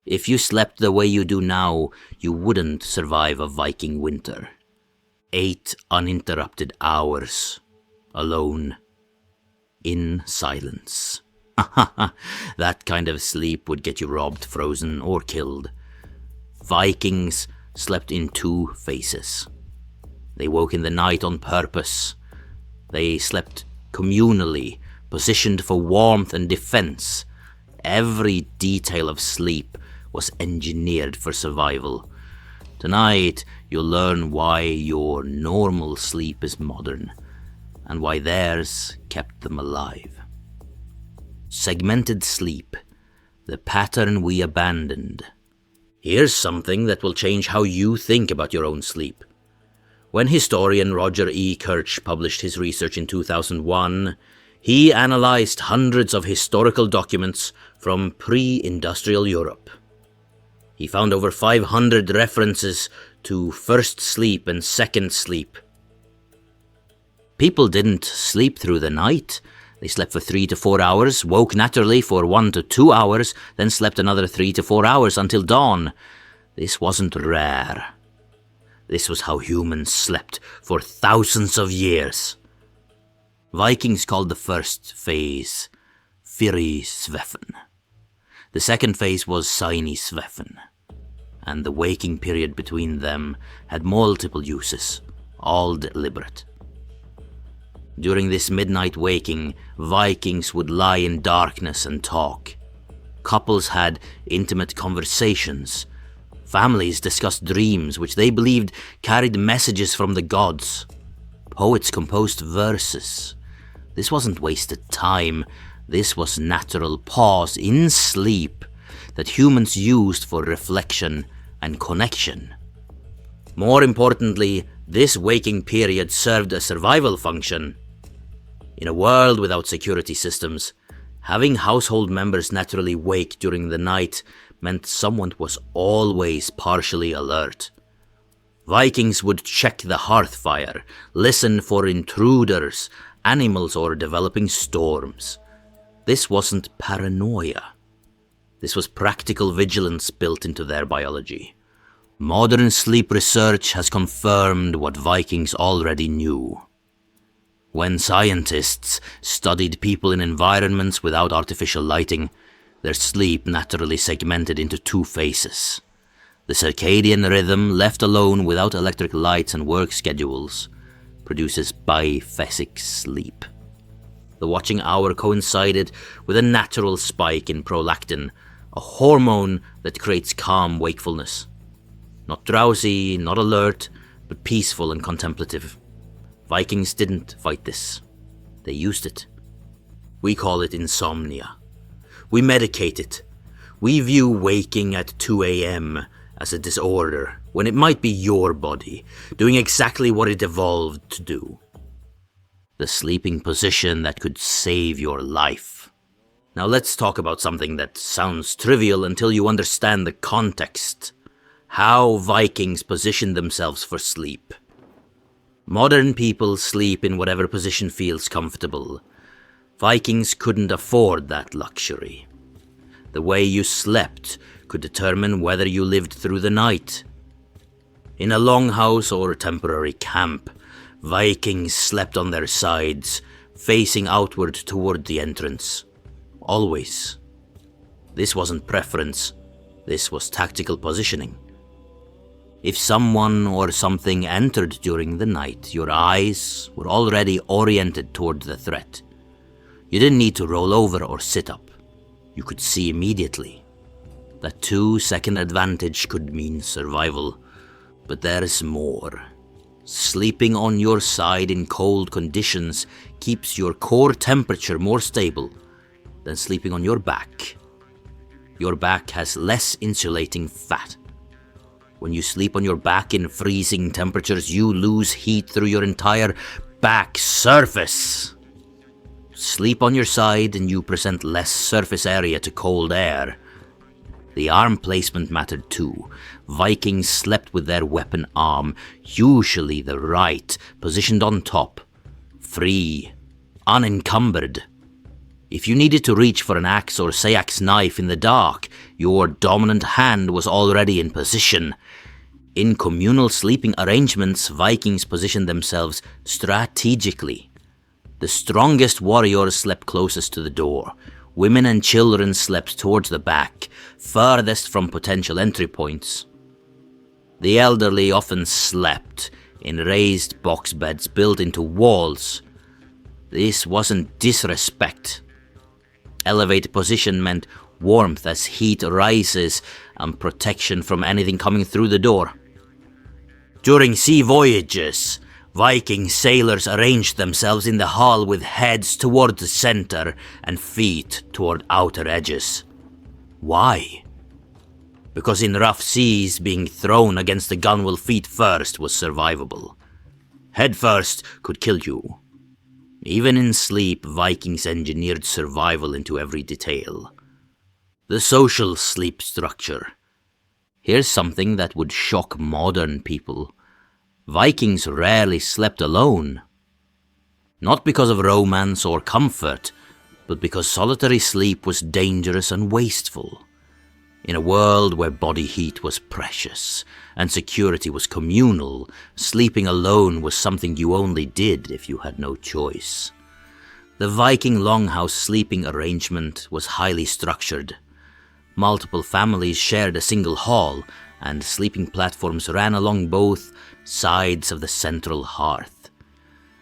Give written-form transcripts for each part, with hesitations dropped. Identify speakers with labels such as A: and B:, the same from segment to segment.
A: If you slept the way you do now, you wouldn't survive a Viking winter. 8 uninterrupted hours, alone, in silence. That kind of sleep would get you robbed, frozen, or killed. Vikings slept in 2 phases. They woke in the night on purpose. They slept communally, positioned for warmth and defense. Every detail of sleep was engineered for survival. Tonight, you'll learn why your normal sleep is modern, and why theirs kept them alive. Segmented sleep, the pattern we abandoned. Here's something that will change how you think about your own sleep. When historian Roger E. Kirch published his research in 2001, he analyzed hundreds of historical documents from pre-industrial Europe. He found over 500 references to first sleep and second sleep. People didn't sleep through the night. They slept for 3 to 4 hours, woke naturally for 1 to 2 hours, then slept another 3 to 4 hours until dawn. This wasn't rare. This was how humans slept for thousands of years. Vikings called the first phase Fyrisveffen. The second phase was Sænisveffen, and the waking period between them had multiple uses, all deliberate. During this midnight waking, Vikings would lie in darkness and talk. Couples had intimate conversations. Families discussed dreams which they believed carried messages from the gods. Poets composed verses. This wasn't wasted time. This was natural pause in sleep that humans used for reflection and connection. More importantly, this waking period served a survival function. In a world without security systems, having household members naturally wake during the night meant someone was always partially alert. Vikings would check the hearth fire, listen for intruders, animals, or developing storms. This wasn't paranoia. This was practical vigilance built into their biology. Modern sleep research has confirmed what Vikings already knew. When scientists studied people in environments without artificial lighting, their sleep naturally segmented into 2 phases. The circadian rhythm, left alone without electric lights and work schedules, produces biphasic sleep. The watching hour coincided with a natural spike in prolactin, a hormone that creates calm wakefulness. Not drowsy, not alert, but peaceful and contemplative. Vikings didn't fight this. They used it. We call it insomnia. We medicate it. We view waking at 2 a.m. as a disorder, when it might be your body, doing exactly what it evolved to do. The sleeping position that could save your life. Now let's talk about something that sounds trivial until you understand the context. How Vikings positioned themselves for sleep. Modern people sleep in whatever position feels comfortable. Vikings couldn't afford that luxury. The way you slept could determine whether you lived through the night. In a longhouse or temporary camp, Vikings slept on their sides, facing outward toward the entrance. Always. This wasn't preference. This was tactical positioning. If someone or something entered during the night, your eyes were already oriented toward the threat. You didn't need to roll over or sit up. You could see immediately. That 2-second advantage could mean survival. But there's more. Sleeping on your side in cold conditions keeps your core temperature more stable than sleeping on your back. Your back has less insulating fat. When you sleep on your back in freezing temperatures, you lose heat through your entire back surface. Sleep on your side and you present less surface area to cold air. The arm placement mattered too. Vikings slept with their weapon arm, usually the right, positioned on top. Free, unencumbered. If you needed to reach for an axe or Sayak's knife in the dark, your dominant hand was already in position. In communal sleeping arrangements, Vikings positioned themselves strategically. The strongest warriors slept closest to the door. Women and children slept towards the back, furthest from potential entry points. The elderly often slept in raised box beds built into walls. This wasn't disrespect. Elevated position meant warmth as heat rises and protection from anything coming through the door. During sea voyages, Viking sailors arranged themselves in the hull with heads toward the center and feet toward outer edges. Why? Because in rough seas, being thrown against the gunwale feet first was survivable. Head first could kill you. Even in sleep, Vikings engineered survival into every detail. The social sleep structure. Here's something that would shock modern people. Vikings rarely slept alone. Not because of romance or comfort, but because solitary sleep was dangerous and wasteful. In a world where body heat was precious and security was communal, sleeping alone was something you only did if you had no choice. The Viking longhouse sleeping arrangement was highly structured. Multiple families shared a single hall, and sleeping platforms ran along both sides of the central hearth.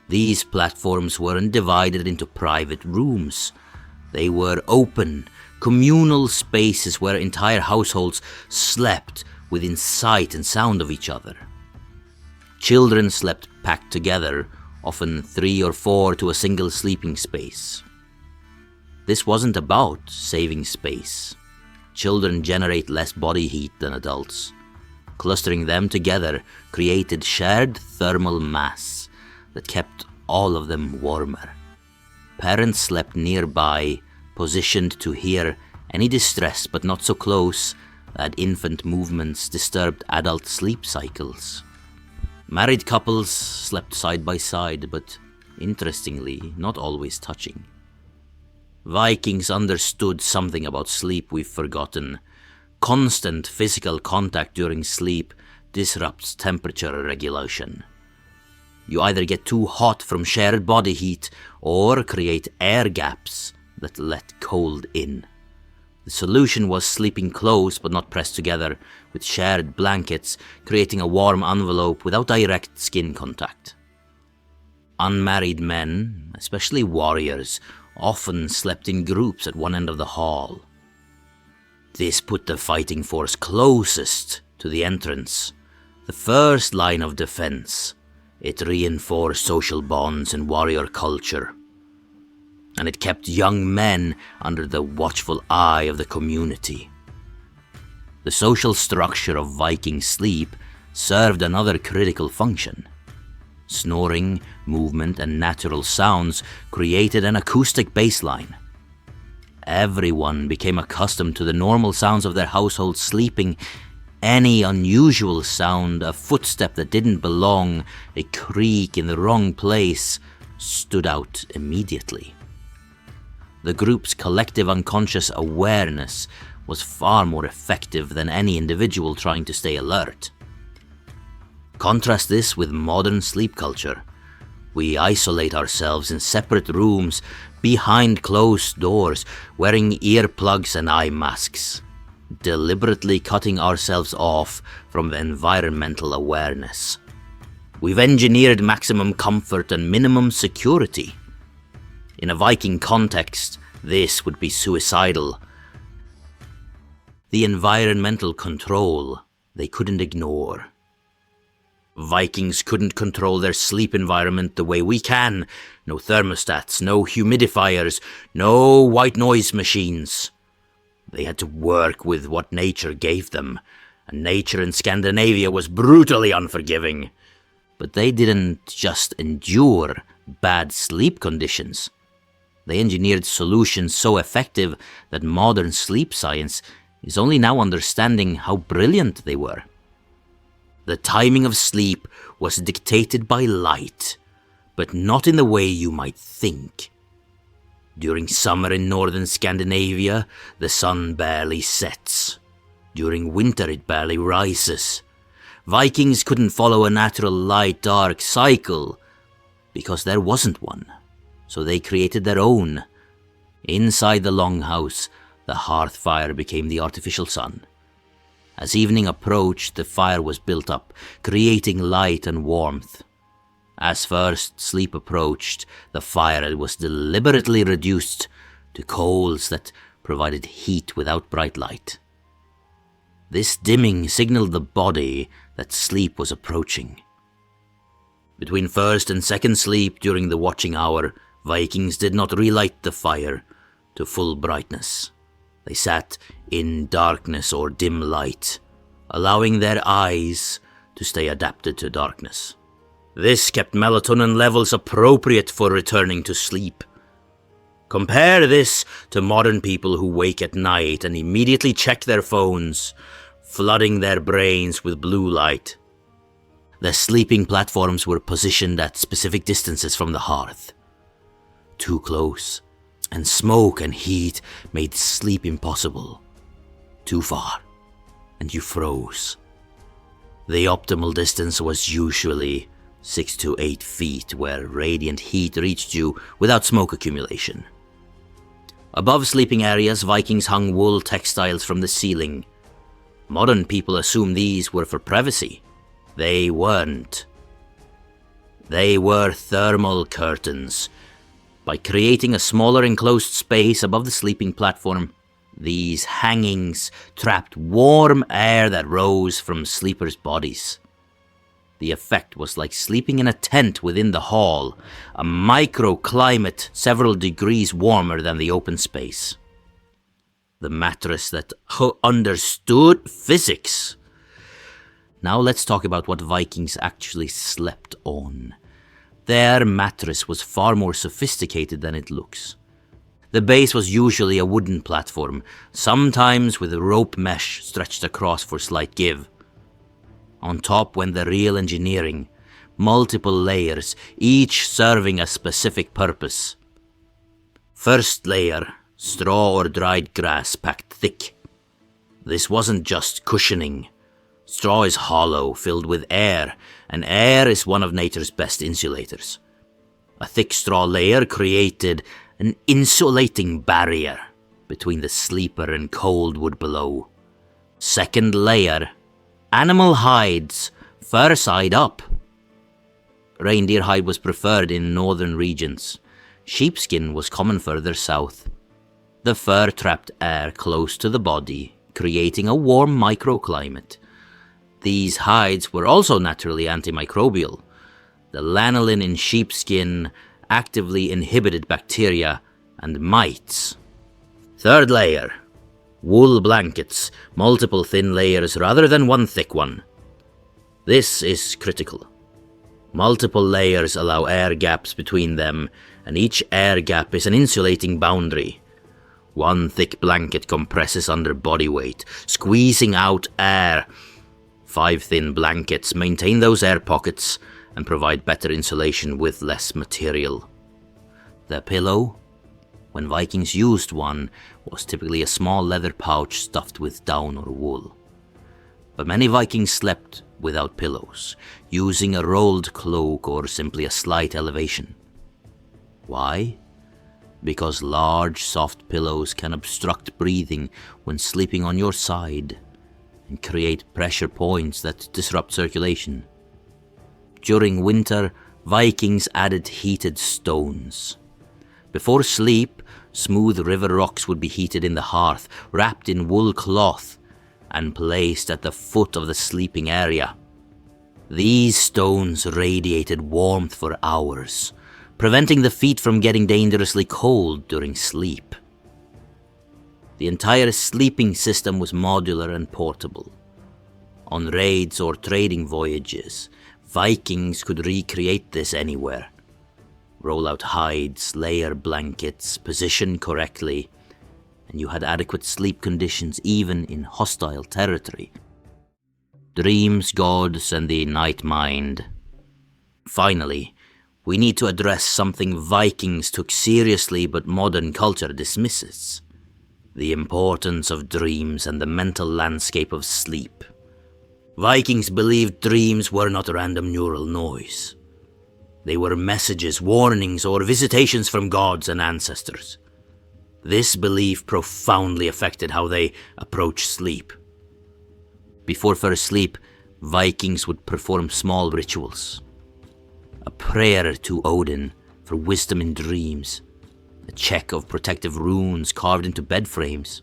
A: These platforms weren't divided into private rooms. They were open, communal spaces where entire households slept within sight and sound of each other. Children slept packed together, often 3 or 4 to a single sleeping space. This wasn't about saving space. Children generate less body heat than adults. Clustering them together created shared thermal mass that kept all of them warmer. Parents slept nearby, positioned to hear any distress but not so close that infant movements disturbed adult sleep cycles. Married couples slept side by side, but interestingly, not always touching. Vikings understood something about sleep we've forgotten. Constant physical contact during sleep disrupts temperature regulation. You either get too hot from shared body heat or create air gaps that let cold in. The solution was sleeping close but not pressed together, with shared blankets creating a warm envelope without direct skin contact. Unmarried men, especially warriors, often slept in groups at one end of the hall. This put the fighting force closest to the entrance, the first line of defense. It reinforced social bonds and warrior culture, and it kept young men under the watchful eye of the community. The social structure of Viking sleep served another critical function. Snoring, movement, and natural sounds created an acoustic baseline. Everyone became accustomed to the normal sounds of their household sleeping. Any unusual sound, a footstep that didn't belong, a creak in the wrong place, stood out immediately. The group's collective unconscious awareness was far more effective than any individual trying to stay alert. Contrast this with modern sleep culture. We isolate ourselves in separate rooms, behind closed doors, wearing earplugs and eye masks, deliberately cutting ourselves off from environmental awareness. We've engineered maximum comfort and minimum security. In a Viking context, this would be suicidal. The environmental control they couldn't ignore. Vikings couldn't control their sleep environment the way we can. No thermostats, no humidifiers, no white noise machines. They had to work with what nature gave them, and nature in Scandinavia was brutally unforgiving. But they didn't just endure bad sleep conditions. They engineered solutions so effective that modern sleep science is only now understanding how brilliant they were. The timing of sleep was dictated by light, but not in the way you might think. During summer in northern Scandinavia, the sun barely sets. During winter, it barely rises. Vikings couldn't follow a natural light-dark cycle because there wasn't one, so they created their own. Inside the longhouse, the hearth fire became the artificial sun. As evening approached, the fire was built up, creating light and warmth. As first sleep approached, the fire was deliberately reduced to coals that provided heat without bright light. This dimming signaled the body that sleep was approaching. Between first and second sleep during the watching hour, Vikings did not relight the fire to full brightness. They sat in darkness or dim light, allowing their eyes to stay adapted to darkness. This kept melatonin levels appropriate for returning to sleep. Compare this to modern people who wake at night and immediately check their phones, flooding their brains with blue light. The sleeping platforms were positioned at specific distances from the hearth. Too close, and smoke and heat made sleep impossible. Too far, and you froze. The optimal distance was usually 6 to 8 feet, where radiant heat reached you without smoke accumulation. Above sleeping areas, Vikings hung wool textiles from the ceiling. Modern people assume these were for privacy. They weren't. They were thermal curtains. By creating a smaller enclosed space above the sleeping platform, these hangings trapped warm air that rose from sleepers' bodies. The effect was like sleeping in a tent within the hall, a microclimate several degrees warmer than the open space. The mattress that understood physics. Now let's talk about what Vikings actually slept on. Their mattress was far more sophisticated than it looks. The base was usually a wooden platform, sometimes with a rope mesh stretched across for slight give. On top went the real engineering, multiple layers, each serving a specific purpose. First layer, straw or dried grass packed thick. This wasn't just cushioning. Straw is hollow, filled with air, and air is one of nature's best insulators. A thick straw layer created an insulating barrier between the sleeper and cold wood below. Second layer, animal hides, fur side up. Reindeer hide was preferred in northern regions. Sheepskin was common further south. The fur trapped air close to the body, creating a warm microclimate. These hides were also naturally antimicrobial. The lanolin in sheepskin actively inhibited bacteria and mites. Third layer, wool blankets, multiple thin layers rather than one thick one. This is critical. Multiple layers allow air gaps between them, and each air gap is an insulating boundary. One thick blanket compresses under body weight, squeezing out air. 5 thin blankets maintain those air pockets and provide better insulation with less material. The pillow, when Vikings used one, was typically a small leather pouch stuffed with down or wool. But many Vikings slept without pillows, using a rolled cloak or simply a slight elevation. Why? Because large, soft pillows can obstruct breathing when sleeping on your side and create pressure points that disrupt circulation. During winter, Vikings added heated stones. Before sleep, smooth river rocks would be heated in the hearth, wrapped in wool cloth, and placed at the foot of the sleeping area. These stones radiated warmth for hours, preventing the feet from getting dangerously cold during sleep. The entire sleeping system was modular and portable. On raids or trading voyages, Vikings could recreate this anywhere. Roll out hides, layer blankets, position correctly, and you had adequate sleep conditions even in hostile territory. Dreams, gods, and the night mind. Finally, We need to address something Vikings took seriously but modern culture dismisses: the importance of dreams and the mental landscape of sleep. Vikings believed dreams were not random neural noise. They were messages, warnings, or visitations from gods and ancestors. This belief profoundly affected how they approached sleep. Before first sleep, Vikings would perform small rituals. A prayer to Odin for wisdom in dreams, a check of protective runes carved into bed frames.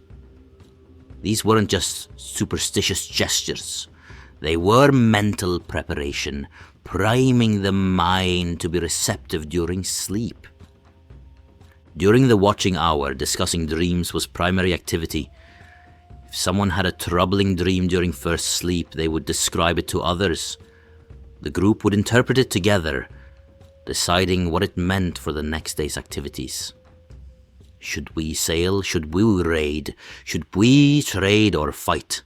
A: These weren't just superstitious gestures. They were mental preparation, priming the mind to be receptive during sleep. During the watching hour, discussing dreams was primary activity. If someone had a troubling dream during first sleep, they would describe it to others. The group would interpret it together, deciding what it meant for the next day's activities. Should we sail? Should we raid? Should we trade or fight?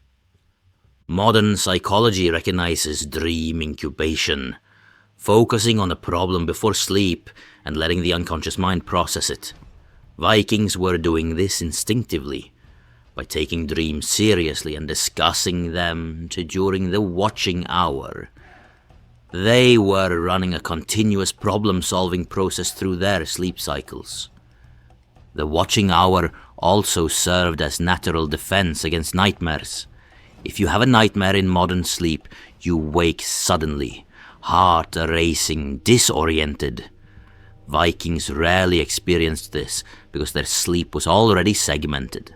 A: Modern psychology recognizes dream incubation, focusing on a problem before sleep and letting the unconscious mind process it. Vikings were doing this instinctively, by taking dreams seriously and discussing them during the watching hour. They were running a continuous problem-solving process through their sleep cycles. The watching hour also served as natural defense against nightmares. If you have a nightmare in modern sleep, you wake suddenly, heart racing, disoriented. Vikings rarely experienced this because their sleep was already segmented.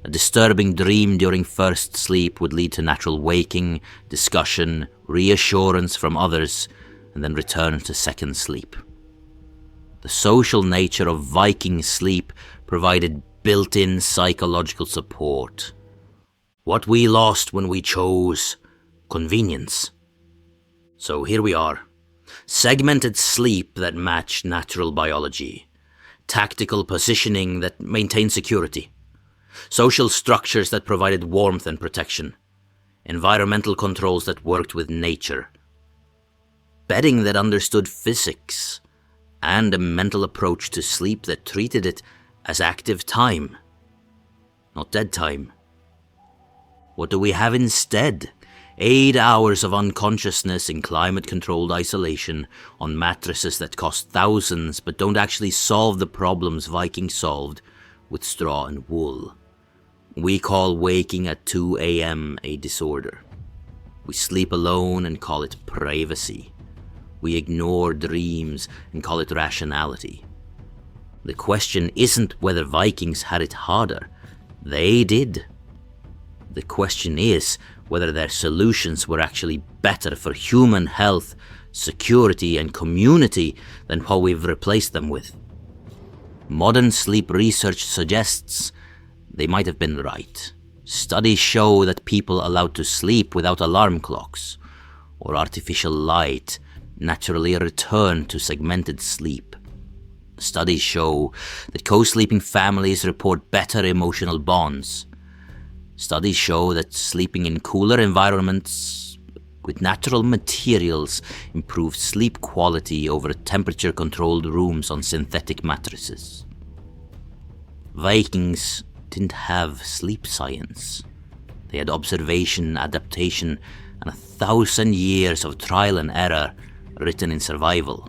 A: A disturbing dream during first sleep would lead to natural waking, discussion, reassurance from others, and then return to second sleep. The social nature of Viking sleep provided built-in psychological support. What we lost when we chose convenience. So here we are. Segmented sleep that matched natural biology. Tactical positioning that maintained security. Social structures that provided warmth and protection. Environmental controls that worked with nature. Bedding that understood physics. And a mental approach to sleep that treated it as active time, not dead time. What do we have instead? 8 hours of unconsciousness in climate-controlled isolation on mattresses that cost thousands but don't actually solve the problems Vikings solved with straw and wool. We call waking at 2 a.m. a disorder. We sleep alone and call it privacy. We ignore dreams and call it rationality. The question isn't whether Vikings had it harder. They did. The question is whether their solutions were actually better for human health, security, and community than what we've replaced them with. Modern sleep research suggests they might have been right. Studies show that people allowed to sleep without alarm clocks or artificial light naturally return to segmented sleep. Studies show that co-sleeping families report better emotional bonds. Studies show that sleeping in cooler environments with natural materials improves sleep quality over temperature-controlled rooms on synthetic mattresses. Vikings didn't have sleep science. They had observation, adaptation, and 1,000 years of trial and error written in survival.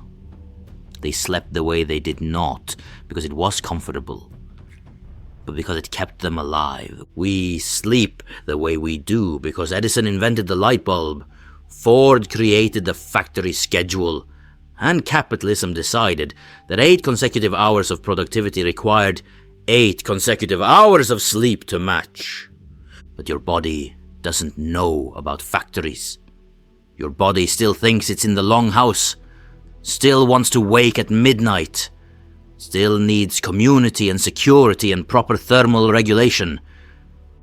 A: They slept the way they did not because it was comfortable, but because it kept them alive. We sleep the way we do because Edison invented the light bulb, Ford created the factory schedule, and capitalism decided that 8 consecutive hours of productivity required 8 consecutive hours of sleep to match. But your body doesn't know about factories. Your body still thinks it's in the long house, still wants to wake at midnight, still needs community and security and proper thermal regulation.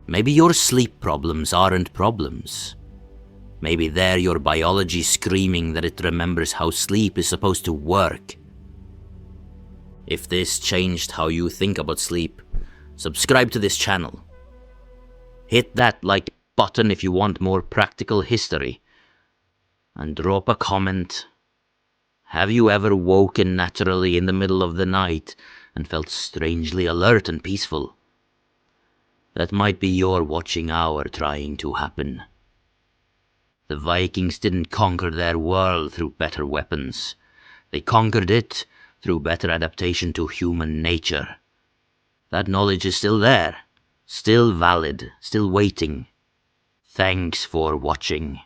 A: Maybe your sleep problems aren't problems. Maybe they're your biology screaming that it remembers how sleep is supposed to work. If this changed how you think about sleep, subscribe to this channel. Hit that like button if you want more practical history. And drop a comment. Have you ever woken naturally in the middle of the night and felt strangely alert and peaceful? That might be your watching hour trying to happen. The Vikings didn't conquer their world through better weapons. They conquered it through better adaptation to human nature. That knowledge is still there, still valid, still waiting. Thanks for watching.